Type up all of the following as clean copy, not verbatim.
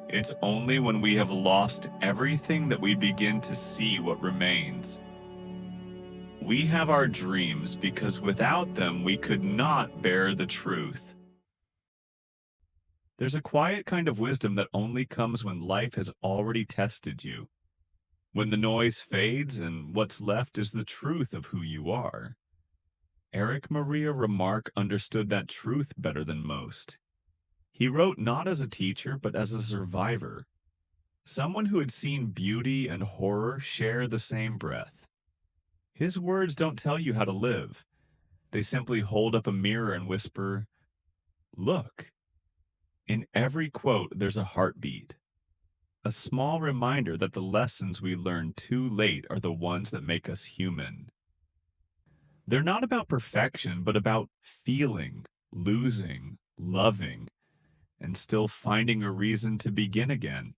It's only when we have lost everything that we begin to see what remains. We have our dreams because without them we could not bear the truth. There's a quiet kind of wisdom that only comes when life has already tested you, when the noise fades and what's left is the truth of who you are. Erich Maria Remarque understood that truth better than most. He wrote not as a teacher, but as a survivor, someone who had seen beauty and horror share the same breath. His words don't tell you how to live. They simply hold up a mirror and whisper, "Look." In every quote, there's a heartbeat, a small reminder that the lessons we learn too late are the ones that make us human. They're not about perfection, but about feeling, losing, loving, and still finding a reason to begin again.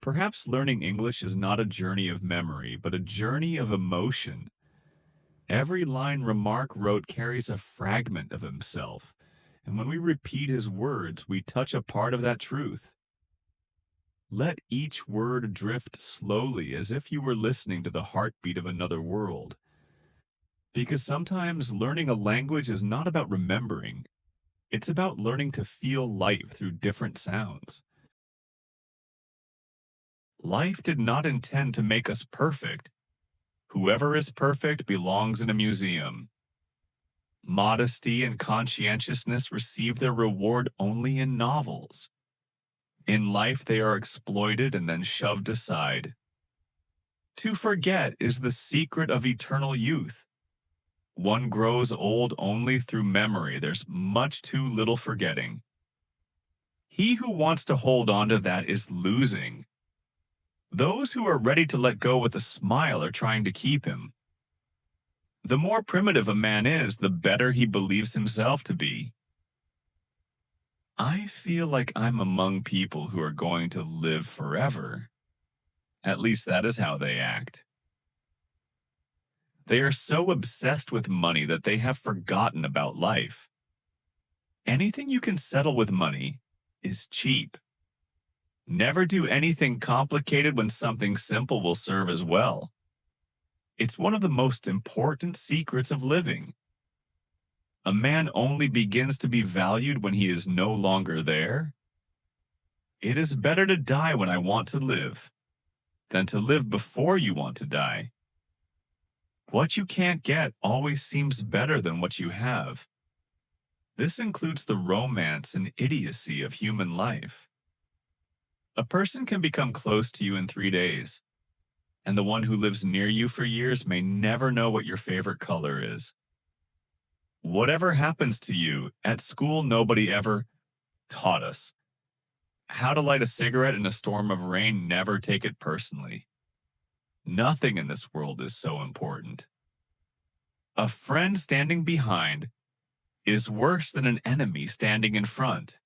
Perhaps learning English is not a journey of memory, but a journey of emotion. Every line Remarque wrote carries a fragment of himself, and when we repeat his words, we touch a part of that truth. Let each word drift slowly as if you were listening to the heartbeat of another world. Because sometimes learning a language is not about remembering, it's about learning to feel life through different sounds. Life did not intend to make us perfect. Whoever is perfect belongs in a museum. Modesty and conscientiousness receive their reward only in novels. In life, they are exploited and then shoved aside. To forget is the secret of eternal youth. One grows old only through memory. There's much too little forgetting. He who wants to hold on to that is losing. Those who are ready to let go with a smile are trying to keep him. The more primitive a man is, the better he believes himself to be. I feel like I'm among people who are going to live forever. At least that is how they act. They are so obsessed with money that they have forgotten about life. Anything you can settle with money is cheap. Never do anything complicated when something simple will serve as well. It's one of the most important secrets of living. A man only begins to be valued when he is no longer there. It is better to die when I want to live than to live before you want to die. What you can't get always seems better than what you have. This includes the romance and idiocy of human life. A person can become close to you in 3 days, and the one who lives near you for years may never know what your favorite color is. Whatever happens to you, at school nobody ever taught us. How to light a cigarette in a storm of rain, never take it personally. Nothing in this world is so important. A friend standing behind is worse than an enemy standing in front.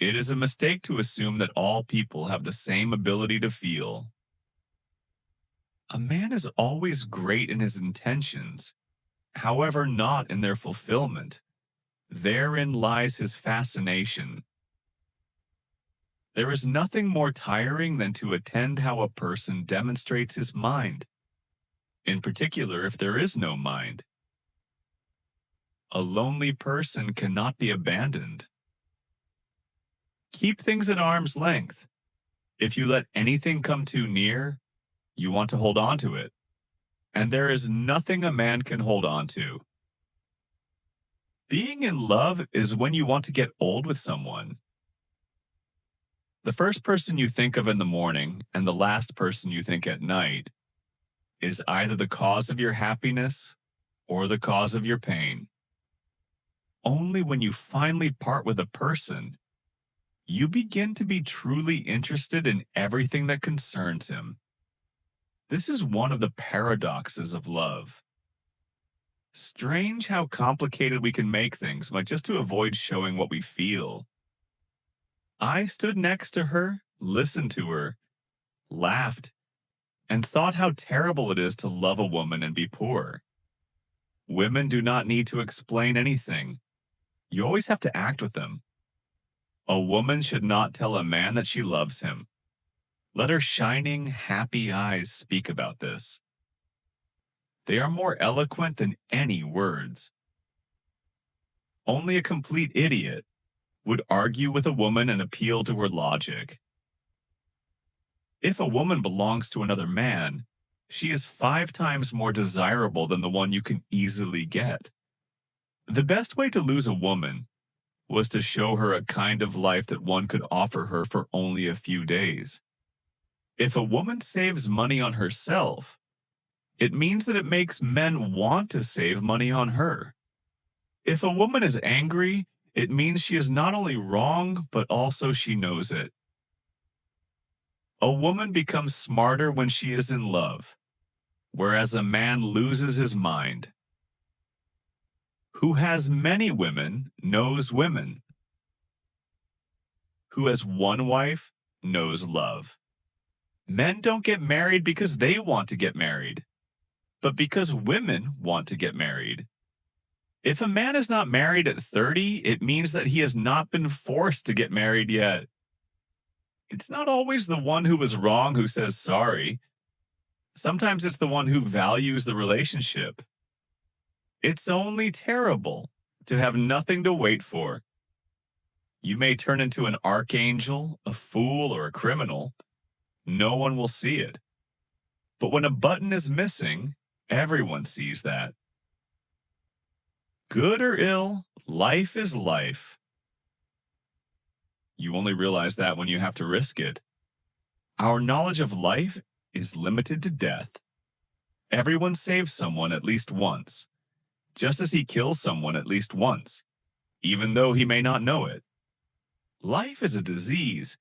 It is a mistake to assume that all people have the same ability to feel. A man is always great in his intentions, however, not in their fulfillment. Therein lies his fascination. There is nothing more tiring than to attend how a person demonstrates his mind, in particular if there is no mind. A lonely person cannot be abandoned. Keep things at arm's length. If you let anything come too near, you want to hold on to it. And there is nothing a man can hold on to. Being in love is when you want to get old with someone. The first person you think of in the morning and the last person you think at night is either the cause of your happiness or the cause of your pain. Only when you finally part with a person, you begin to be truly interested in everything that concerns him. This is one of the paradoxes of love. Strange how complicated we can make things, but just to avoid showing what we feel. I stood next to her, listened to her, laughed, and thought how terrible it is to love a woman and be poor. Women do not need to explain anything. You always have to act with them. A woman should not tell a man that she loves him. Let her shining, happy eyes speak about this. They are more eloquent than any words. Only a complete idiot would argue with a woman and appeal to her logic. If a woman belongs to another man, she is 5 times more desirable than the one you can easily get. The best way to lose a woman was to show her a kind of life that one could offer her for only a few days. If a woman saves money on herself, it means that it makes men want to save money on her. If a woman is angry, it means she is not only wrong, but also she knows it. A woman becomes smarter when she is in love, whereas a man loses his mind. Who has many women knows women. Who has one wife knows love. Men don't get married because they want to get married, but because women want to get married. If a man is not married at 30, it means that he has not been forced to get married yet. It's not always the one who was wrong who says sorry. Sometimes it's the one who values the relationship. It's only terrible to have nothing to wait for. You may turn into an archangel, a fool, or a criminal. No one will see it. But when a button is missing, everyone sees that. Good or ill, life is life. You only realize that when you have to risk it. Our knowledge of life is limited to death. Everyone saves someone at least once, just as he kills someone at least once, even though he may not know it. Life is a disease,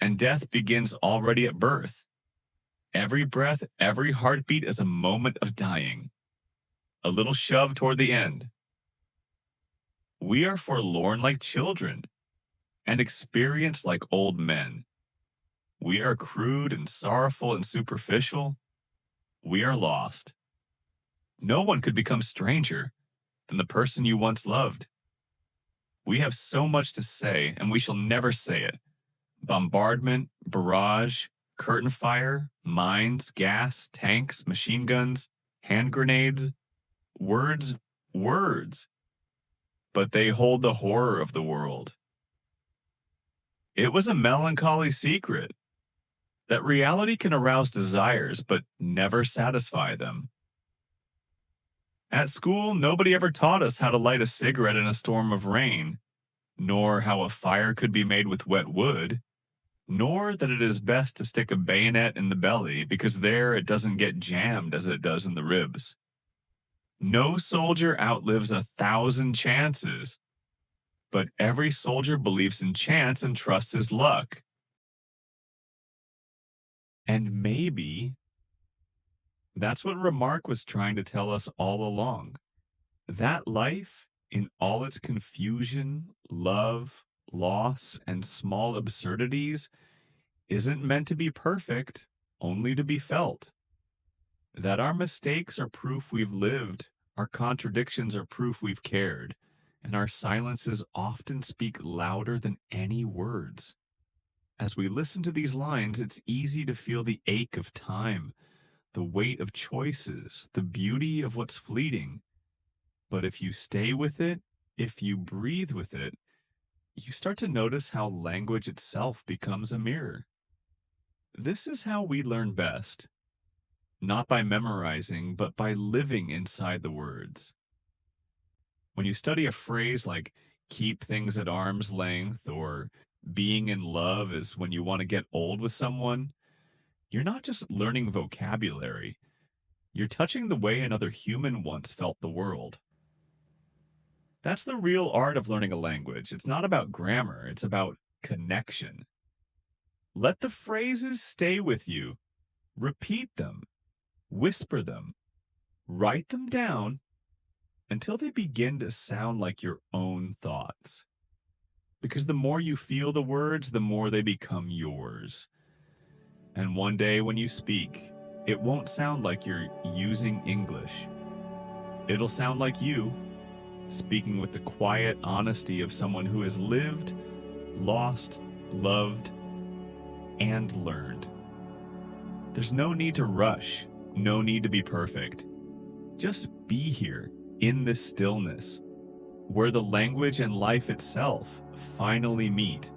and death begins already at birth. Every breath, every heartbeat is a moment of dying, a little shove toward the end. We are forlorn like children and experienced like old men. We are crude and sorrowful and superficial. We are lost. No one could become stranger than the person you once loved. We have so much to say, and we shall never say it. Bombardment, barrage, curtain fire, mines, gas, tanks, machine guns, hand grenades. Words, words. But they hold the horror of the world. It was a melancholy secret that reality can arouse desires but never satisfy them. At school, nobody ever taught us how to light a cigarette in a storm of rain, nor how a fire could be made with wet wood, nor that it is best to stick a bayonet in the belly because there it doesn't get jammed as it does in the ribs. No soldier outlives 1,000 chances, but every soldier believes in chance and trusts his luck. And maybe that's what Remarque was trying to tell us all along. That life, in all its confusion, love, loss, and small absurdities, isn't meant to be perfect, only to be felt. That our mistakes are proof we've lived, our contradictions are proof we've cared, and our silences often speak louder than any words. As we listen to these lines, it's easy to feel the ache of time, the weight of choices, the beauty of what's fleeting. But if you stay with it, if you breathe with it, you start to notice how language itself becomes a mirror. This is how we learn best, not by memorizing, but by living inside the words. When you study a phrase like keep things at arm's length or being in love is when you want to get old with someone, you're not just learning vocabulary. You're touching the way another human once felt the world. That's the real art of learning a language. It's not about grammar. It's about connection. Let the phrases stay with you. Repeat them. Whisper them. Write them down until they begin to sound like your own thoughts. Because the more you feel the words, the more they become yours. And one day when you speak, it won't sound like you're using English. It'll sound like you, speaking with the quiet honesty of someone who has lived lost, loved, and learned. There's no need to rush, no need to be perfect. Just be here in this stillness, where the language and life itself finally meet.